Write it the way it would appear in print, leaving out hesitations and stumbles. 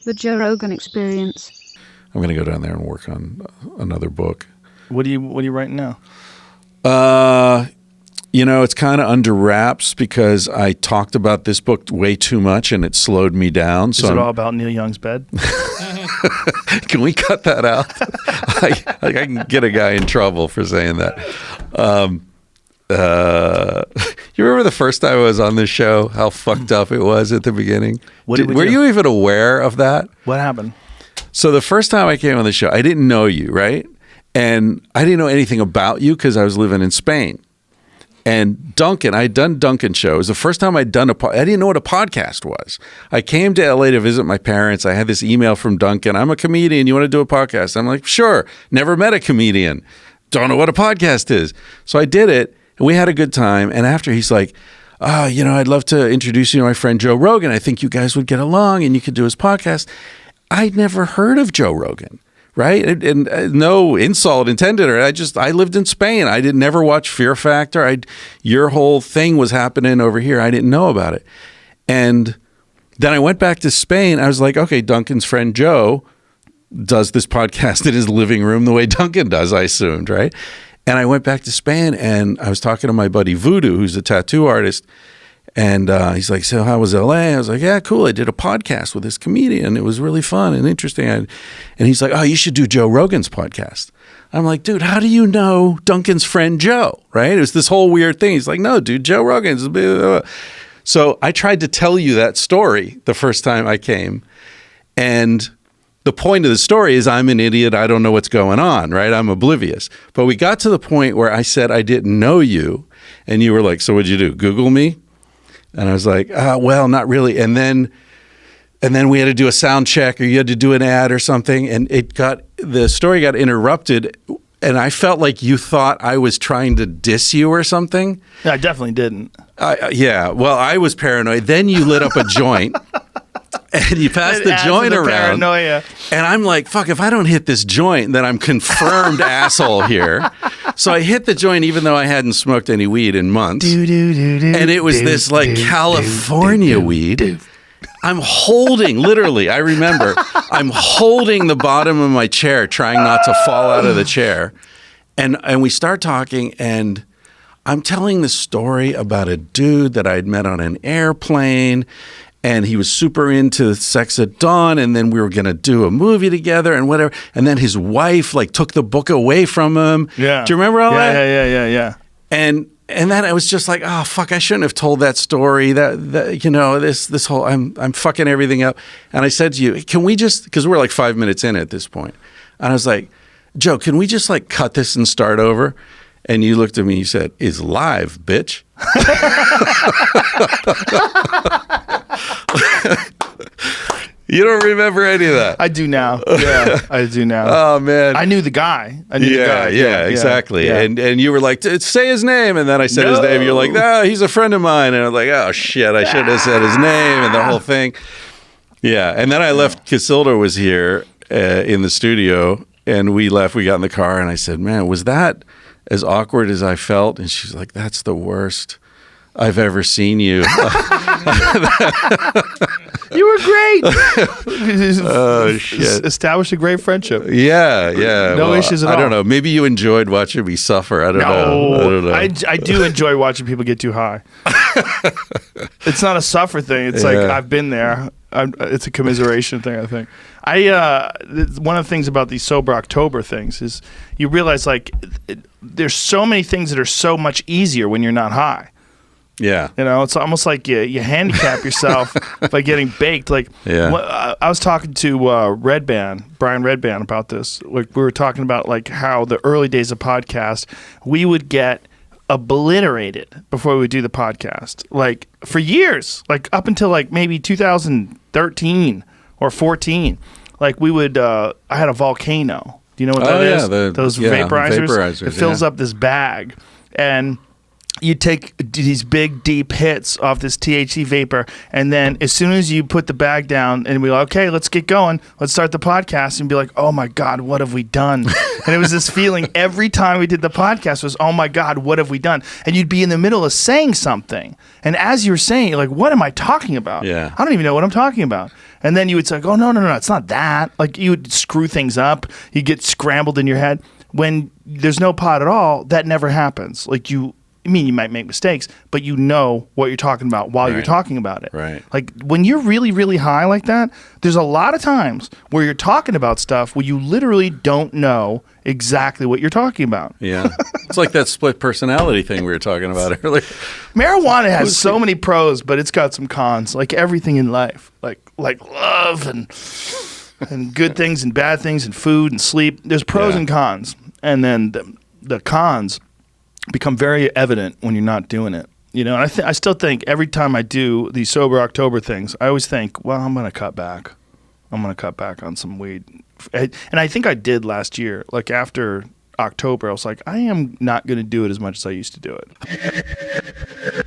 The Joe Rogan Experience. I'm going to go down there and work on another book. What are you writing now? It's kind of under wraps because I talked about this book way too much and it slowed me down. Is it all about Neil Young's bed? Can we cut that out? I can get a guy in trouble for saying that. You remember the first time I was on this show, how fucked up it was at the beginning? Were you even aware of that? What happened? So the first time I came on the show, I didn't know you, right? And I didn't know anything about you because I was living in Spain. And Duncan, I had done Duncan shows. The first time I'd done I didn't know what a podcast was. I came to LA to visit my parents. I had this email from Duncan. I'm a comedian. You want to do a podcast? I'm like, sure. Never met a comedian. Don't know what a podcast is. So I did it, and we had a good time. And after, he's like, I'd love to introduce you to my friend Joe Rogan. I think you guys would get along, and you could do his podcast. I'd never heard of Joe Rogan. Right? And no insult intended. Or I lived in Spain. I never watch Fear Factor. Your whole thing was happening over here. I didn't know about it. And then I went back to Spain. I was like, okay, Duncan's friend Joe does this podcast in his living room the way Duncan does, I assumed, right? And I went back to Spain and I was talking to my buddy Voodoo, who's a tattoo artist. And he's like, so how was LA? I was like, yeah, cool. I did a podcast with this comedian. It was really fun and interesting. And he's like, oh, you should do Joe Rogan's podcast. I'm like, dude, how do you know Duncan's friend Joe? Right? It was this whole weird thing. He's like, no, dude, Joe Rogan's. Blah, blah, blah. So I tried to tell you that story the first time I came. And the point of the story is I'm an idiot. I don't know what's going on, right? I'm oblivious. But we got to the point where I said I didn't know you. And you were like, so what'd you do? Google me? And I was like, well, not really. And then we had to do a sound check, or you had to do an ad or something. And the story got interrupted. And I felt like you thought I was trying to diss you or something. No, I definitely didn't. Yeah. Well, I was paranoid. Then you lit up a joint. And you passed the joint around. Paranoia. And I'm like, fuck, if I don't hit this joint, then I'm confirmed asshole here. So I hit the joint even though I hadn't smoked any weed in months. And it was this like California weed. I'm holding, literally, I remember, I'm holding the bottom of my chair, trying not to fall out of the chair. And we start talking, and I'm telling the story about a dude that I'd met on an airplane. And he was super into Sex at Dawn, and then we were going to do a movie together and whatever. And then his wife like took the book away from him. Yeah. Do you remember all that? Yeah. And then I was just like, oh fuck, I shouldn't have told that story. That this whole I'm fucking everything up. And I said to you, can we just, because we're like 5 minutes in at this point, and I was like, Joe, can we just like cut this and start over? And you looked at me and you said, "It's live, bitch." You don't remember any of that? I do now. Yeah, I do now. Oh man, I knew the guy. Yeah, exactly. Yeah. And you were like, say his name, and then I said his name. You're like, no, he's a friend of mine, and I was like, oh shit, I should have said his name and the whole thing. Yeah, and then I left. Casilda was here in the studio, and we left. We got in the car, and I said, man, was that as awkward as I felt? And she's like, that's the worst I've ever seen you. You were great. Oh shit! Established a great friendship. Yeah. No issues at all. I don't know. Maybe you enjoyed watching me suffer. I don't know. I do enjoy watching people get too high. It's not a suffer thing. It's like I've been there. It's a commiseration thing, I think. One of the things about these sober October things is you realize like there's so many things that are so much easier when you're not high. Yeah. You know, it's almost like you handicap yourself by getting baked. Like, I was talking to Brian Redband about this. Like, we were talking about like how the early days of podcast, we would get obliterated before we would do the podcast. Like, for years, like up until like maybe 2013 or 14, like we would, I had a Volcano. Do you know what that is? Those vaporizers. It fills up this bag. And you take these big, deep hits off this THC vapor, and then as soon as you put the bag down and we're like, okay, let's get going. Let's start the podcast, and be like, oh my God, what have we done? And it was this feeling every time we did the podcast was, oh my God, what have we done? And you'd be in the middle of saying something. And as you were saying, you're like, what am I talking about? Yeah. I don't even know what I'm talking about. And then you would say, oh, no, it's not that. Like you would screw things up. You get scrambled in your head. When there's no pot at all, that never happens. Like you might make mistakes, but you know what you're talking about while you're talking about it. Right. Like when you're really, really high like that, there's a lot of times where you're talking about stuff where you literally don't know exactly what you're talking about. Yeah. It's like that split personality thing we were talking about earlier. Marijuana has so many pros, but it's got some cons, like everything in life, like love and good things and bad things and food and sleep. There's pros and cons. And then the cons become very evident when you're not doing it. You know, and I still think every time I do these Sober October things, I always think, well, I'm going to cut back. I'm going to cut back on some weed. And I think I did last year. Like after October, I was like, I am not going to do it as much as I used to do it.